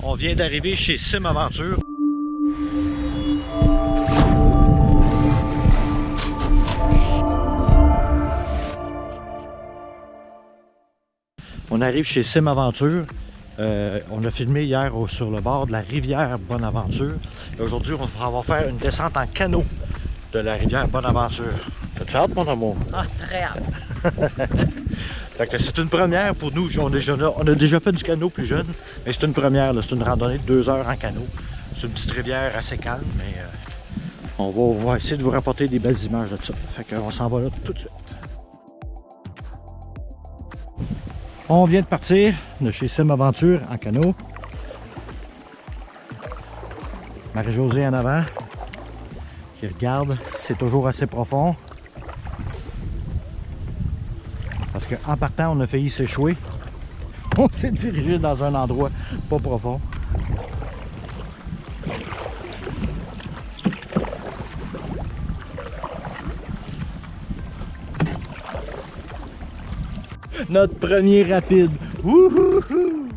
On vient d'arriver chez Sim Aventure. On arrive chez Sim Aventure. On a filmé hier sur le bord de la rivière Bonaventure. Aujourd'hui, on va faire une descente en canot de la rivière Bonaventure. T'as-tu hâte, mon amour? Ah, très hâte. C'est une première pour nous. On a déjà fait du canot plus jeune, mais c'est une première. C'est une randonnée de 2 heures en canot. C'est une petite rivière assez calme, mais on va essayer de vous rapporter des belles images de ça. Fait qu'on s'en va là tout de suite. On vient de partir de chez Sim Aventure en canot. Marie-Josée en avant, qui regarde si c'est toujours assez profond. Parce qu'en partant, on a failli s'échouer. On s'est dirigé dans un endroit pas profond. Notre premier rapide. Wouhouhou!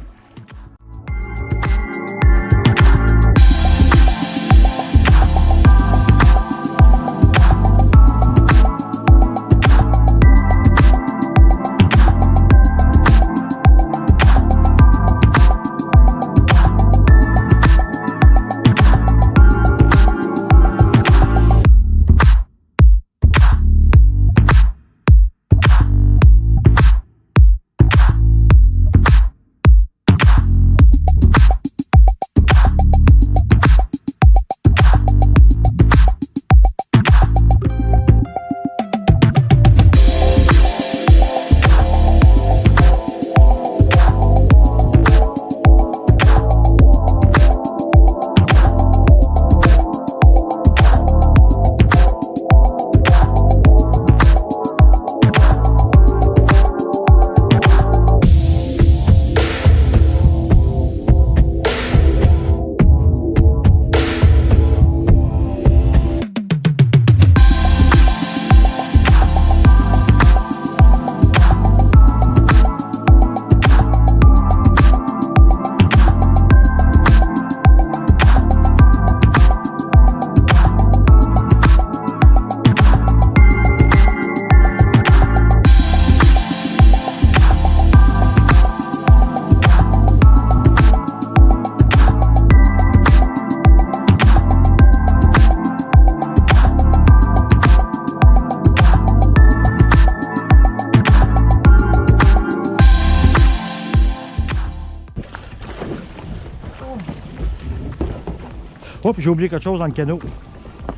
Oh, puis j'ai oublié quelque chose dans le canot.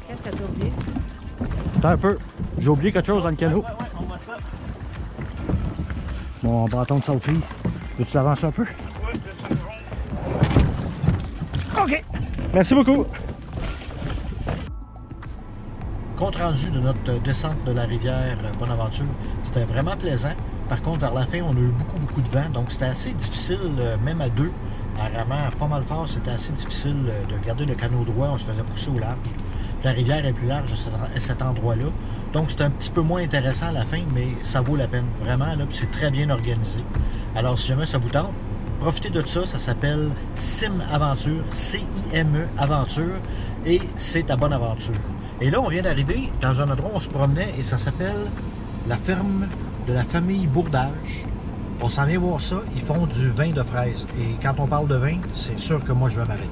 Qu'est-ce que t'as oublié? Attends un peu. J'ai oublié quelque chose dans le canot. Ouais, on voit ça. Mon bâton de selfie. Veux-tu l'avancer un peu? Oui, je suis OK. Merci beaucoup. Compte rendu de notre descente de la rivière Bonaventure, c'était vraiment plaisant. Par contre, vers la fin, on a eu beaucoup de vent, donc c'était assez difficile, même à deux, à vraiment pas mal fort, c'était assez difficile de garder le canot droit, on se faisait pousser au large. La rivière est plus large à cet endroit-là, donc c'est un petit peu moins intéressant à la fin, mais ça vaut la peine, vraiment, là, c'est très bien organisé. Alors, si jamais ça vous tente, profitez de ça, ça s'appelle Sim Aventure, C-I-M-E Aventure, et c'est à Bonaventure. Et là, on vient d'arriver dans un endroit où on se promenait et ça s'appelle la ferme de la famille Bourdage. On s'en vient voir ça, ils font du vin de fraise. Et quand on parle de vin, c'est sûr que moi je vais m'arrêter.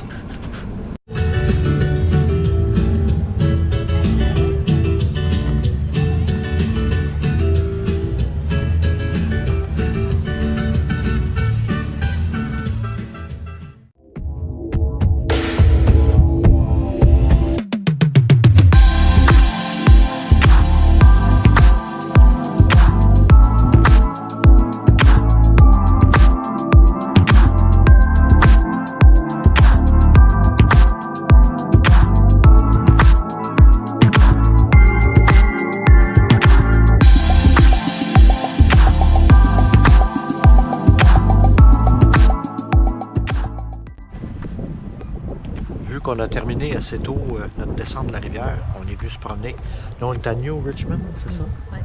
On a terminé assez tôt notre descente de la rivière. On est venu se promener. Là, on est à New Richmond, c'est ça? Oui.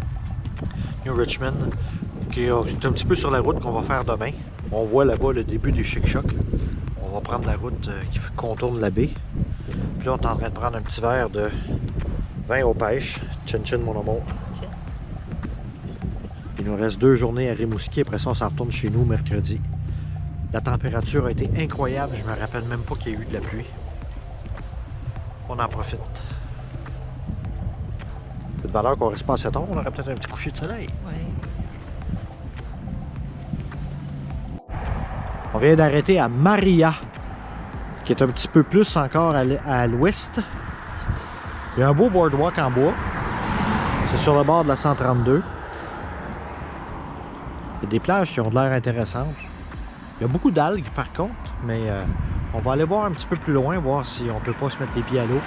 New Richmond. C'est un petit peu sur la route qu'on va faire demain. On voit là-bas le début des Chic-Chocs. On va prendre la route qui contourne la baie. Puis là, on est en train de prendre un petit verre de vin aux pêches. Chin chin, mon amour. Chin. Il nous reste 2 journées à Rimouski. Après ça, on s'en retourne chez nous mercredi. La température a été incroyable. Je me rappelle même pas qu'il y a eu de la pluie. On en profite. C'est de valeur qu'on reste pas assez tard. On aurait peut-être un petit coucher de soleil. Oui. On vient d'arrêter à Maria, qui est un petit peu plus encore à l'ouest. Il y a un beau boardwalk en bois. C'est sur le bord de la 132. Il y a des plages qui ont de l'air intéressantes. Il y a beaucoup d'algues par contre, mais on va aller voir un petit peu plus loin, voir si on peut pas se mettre les pieds à l'eau.